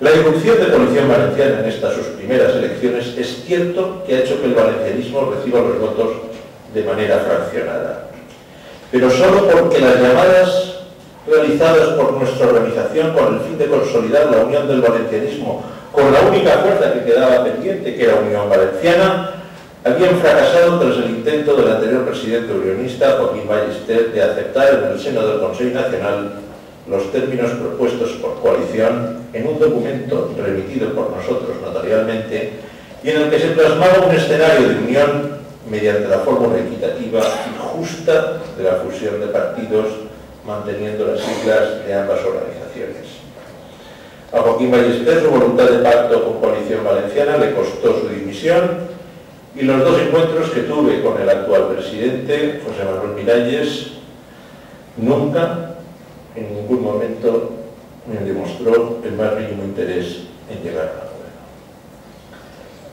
La irrupción de Coalición Valenciana en estas sus primeras elecciones es cierto que ha hecho que el valencianismo reciba los votos de manera fraccionada, pero solo porque las llamadas realizadas por nuestra organización con el fin de consolidar la unión del valencianismo con la única fuerza que quedaba pendiente, que era Unión Valenciana, habían fracasado tras el intento del anterior presidente unionista, Joaquín Ballester, de aceptar en el seno del Consejo Nacional los términos propuestos por coalición en un documento remitido por nosotros notarialmente y en el que se plasmaba un escenario de unión mediante la fórmula equitativa y justa de la fusión de partidos, manteniendo las siglas de ambas organizaciones. A Joaquín Ballester su voluntad de pacto con Coalición Valenciana le costó su dimisión y los dos encuentros que tuve con el actual presidente, José Manuel Miralles, nunca, en ningún momento, me demostró el más mínimo interés en llegar a un acuerdo.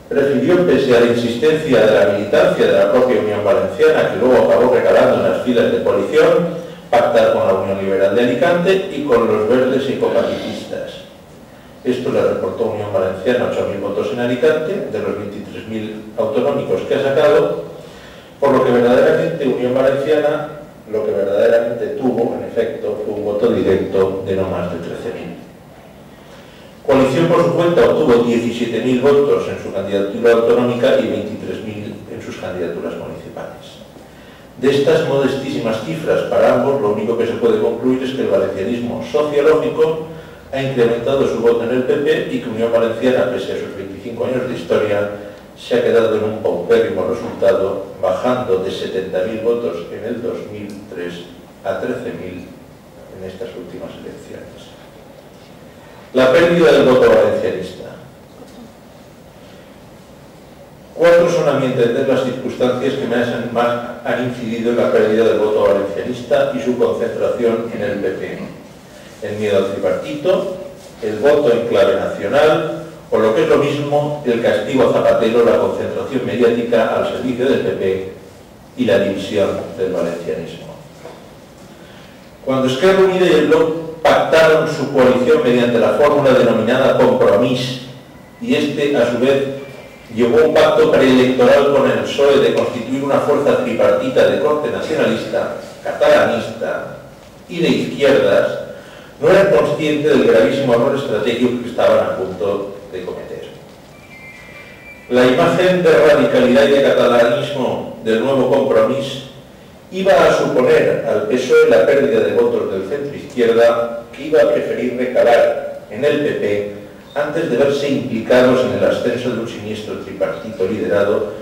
Prefirió, pese a la insistencia de la militancia de la propia Unión Valenciana, que luego acabó recalando en las filas de coalición, pactar con la Unión Liberal de Alicante y con los verdes y copacitistas. Esto le reportó Unión Valenciana 8.000 votos en Alicante, de los 23.000 autonómicos que ha sacado, por lo que verdaderamente Unión Valenciana, lo que verdaderamente tuvo, en efecto, fue un voto directo de no más de 13.000. Coalición, por su cuenta, obtuvo 17.000 votos en su candidatura autonómica y 23.000 en sus candidaturas municipales. De estas modestísimas cifras para ambos, lo único que se puede concluir es que el valencianismo sociológico ha incrementado su voto en el PP y que Unión Valenciana, pese a sus 25 años de historia, se ha quedado en un paupérrimo resultado, bajando de 70.000 votos en el 2003 a 13.000 en estas últimas elecciones. La pérdida del voto valencianista. Cuatro son, a mi entender, las circunstancias que más han incidido en la pérdida del voto valencianista y su concentración en el PP. El miedo al tripartito, el voto en clave nacional, o lo que es lo mismo, el castigo a Zapatero, la concentración mediática al servicio del PP y la división del valencianismo. Cuando Esquerra Unida y el Bloc pactaron su coalición mediante la fórmula denominada Compromís, y este, a su vez, llevó un pacto preelectoral con el PSOE de constituir una fuerza tripartita de corte nacionalista, catalanista y de izquierdas, no eran conscientes del gravísimo error estratégico que estaban a punto de cometer. La imagen de radicalidad y de catalanismo del nuevo Compromís iba a suponer al PSOE la pérdida de votos del centro-izquierda, que iba a preferir recalar en el PP antes de verse implicados en el ascenso de un siniestro tripartito liderado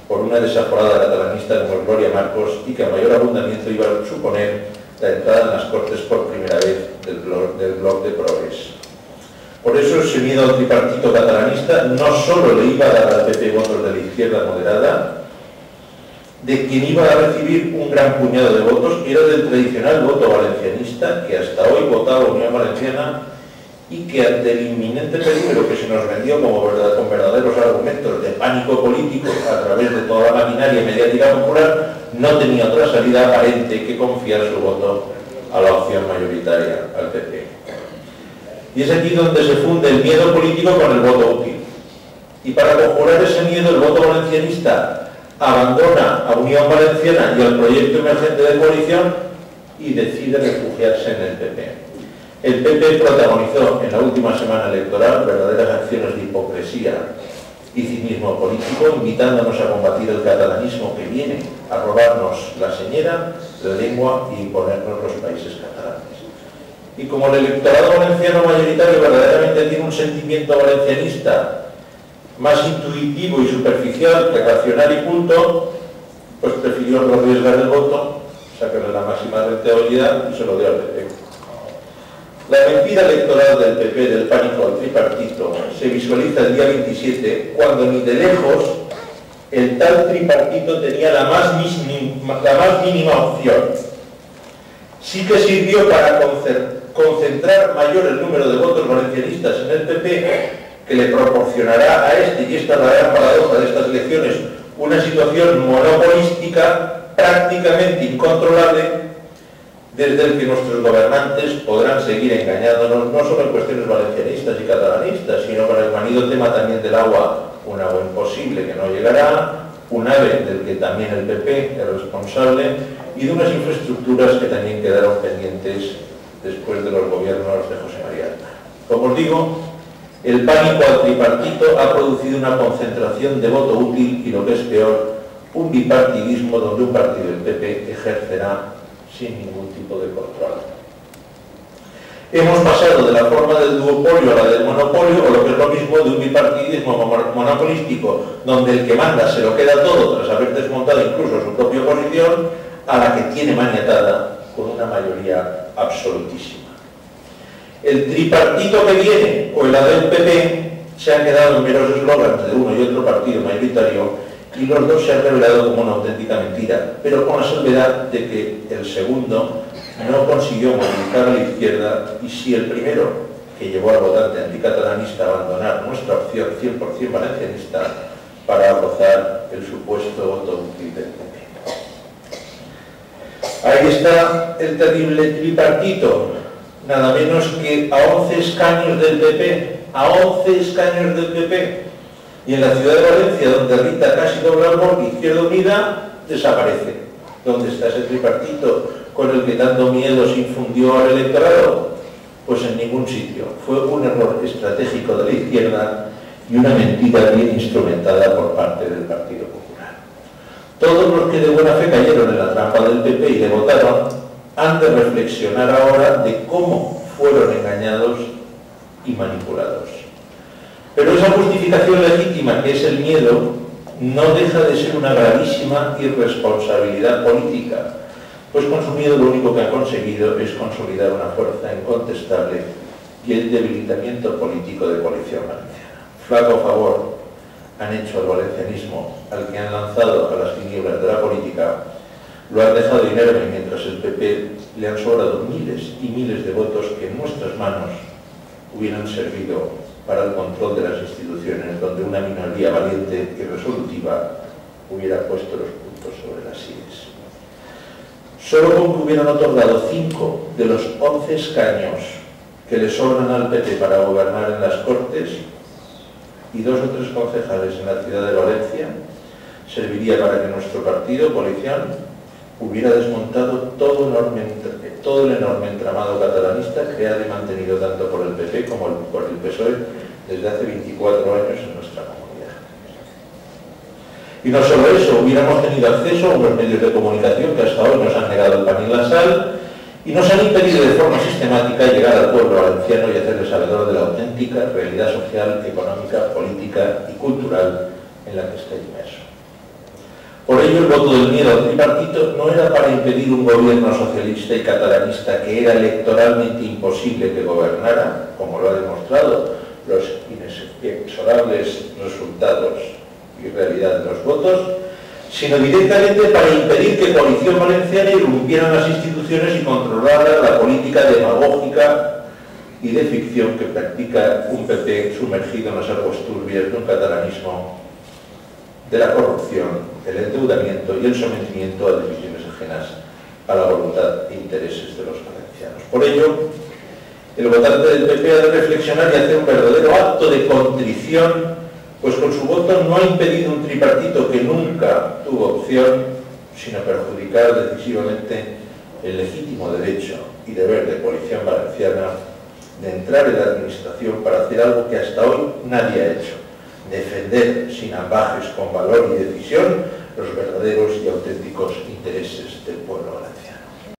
por una desaforada catalanista como Gloria Marcos y que a mayor abundamiento iba a suponer la entrada en las Cortes por primera vez del bloc de Progres. Por eso ese miedo al tripartito catalanista no solo le iba a dar al PP votos de la izquierda moderada, de quien iba a recibir un gran puñado de votos, era del tradicional voto valencianista que hasta hoy votaba Unión Valenciana y que ante el inminente peligro que se nos vendió con verdaderos argumentos de pánico político a través de toda la maquinaria mediática popular, no tenía otra salida aparente que confiar su voto a la opción mayoritaria, al PP. Y es aquí donde se funde el miedo político con el voto útil. Y para conjurar ese miedo, el voto valencianista abandona a Unión Valenciana y al proyecto emergente de coalición y decide refugiarse en el PP. El PP protagonizó en la última semana electoral verdaderas acciones de hipocresía y cinismo político, invitándonos a combatir el catalanismo que viene a robarnos la señera, la lengua y imponernos los países catalanes. Y como el electorado valenciano mayoritario verdaderamente tiene un sentimiento valencianista más intuitivo y superficial que racional y culto, pues prefirió no arriesgar el voto, sacarle la máxima rentabilidad y se lo dio al PP. La mentira electoral del PP, del pánico al tripartito, se visualiza el día 27, cuando ni de lejos el tal tripartito tenía la más mínima opción. Sí que sirvió para concentrar mayor el número de votos valencianistas en el PP, que le proporcionará a este, y esta es la gran paradoja de estas elecciones, una situación monopolística prácticamente incontrolable, desde el que nuestros gobernantes podrán seguir engañándonos, no solo en cuestiones valencianistas y catalanistas, tema también del agua, un agua imposible que no llegará, un AVE del que también el PP es responsable, y de unas infraestructuras que también quedaron pendientes después de los gobiernos de José María Aznar. Como os digo, el pánico al tripartito ha producido una concentración de voto útil y, lo que es peor, un bipartidismo donde un partido, el PP, ejercerá sin ningún tipo de control. Hemos pasado de la forma del duopolio a la del monopolio, o lo que es lo mismo, de un bipartidismo monopolístico, donde el que manda se lo queda todo tras haber desmontado incluso su propia oposición, a la que tiene maniatada con una mayoría absolutísima. El tripartito que viene, o el del PP, se han quedado en meros eslogans de uno y otro partido mayoritario, y los dos se han revelado como una auténtica mentira, pero con la salvedad de que el segundo no consiguió movilizar a la izquierda, y si el primero, que llevó al votante anticatalanista a abandonar nuestra opción 100% valencianista para gozar el supuesto voto útil del PP. Ahí está el terrible tripartito, nada menos que a 11 escaños del PP, a 11 escaños del PP. Y en la ciudad de Valencia, donde Rita casi dobla el morgue, Izquierda Unida desaparece. ¿Dónde está ese tripartito con el que tanto miedo se infundió al electorado? Pues en ningún sitio. Fue un error estratégico de la izquierda y una mentira bien instrumentada por parte del Partido Popular. Todos los que de buena fe cayeron en la trampa del PP y le votaron han de reflexionar ahora de cómo fueron engañados y manipulados. Pero esa justificación legítima, que es el miedo, no deja de ser una gravísima irresponsabilidad política, pues con su miedo lo único que ha conseguido es consolidar una fuerza incontestable y el debilitamiento político de Coalición Valenciana. Flaco favor han hecho al valencianismo, al que han lanzado a las tinieblas de la política, lo han dejado inerme, mientras el PP le han sobrado miles y miles de votos que en nuestras manos hubieran servido para el control de las instituciones, donde una minoría valiente y resolutiva hubiera puesto los puntos sobre las sillas. Solo con que hubieran otorgado 5 de los 11 escaños que le sobran al PP para gobernar en las Cortes y 2 o 3 concejales en la ciudad de Valencia, serviría para que nuestro partido, Coalición, hubiera desmontado todo el enorme entramado catalanista creado y mantenido tanto por el PP como por el PSOE desde hace 24 años en nuestra comunidad. Y no solo eso, hubiéramos tenido acceso a unos medios de comunicación que hasta hoy nos han negado el pan y la sal y nos han impedido de forma sistemática llegar al pueblo valenciano y hacerle sabedor de la auténtica realidad social, económica, política y cultural en la que está inmerso. Por ello, el voto del miedo al tripartito no era para impedir un gobierno socialista y catalanista que era electoralmente imposible que gobernara, como lo ha demostrado los inexorables resultados y realidad de los votos, sino directamente para impedir que Coalición Valenciana irrumpiera en las instituciones y controlara la política demagógica y de ficción que practica un PP sumergido en las aguas turbias de un catalanismo de la corrupción, el endeudamiento y el sometimiento a decisiones ajenas a la voluntad e intereses de los valencianos. Por ello, el votante del PP ha de reflexionar y hacer un verdadero acto de contrición, pues con su voto no ha impedido un tripartito que nunca tuvo opción, sino perjudicar decisivamente el legítimo derecho y deber de Coalición Valenciana de entrar en la administración para hacer algo que hasta hoy nadie ha hecho: defender sin ambajes, con valor y decisión, los verdaderos y auténticos intereses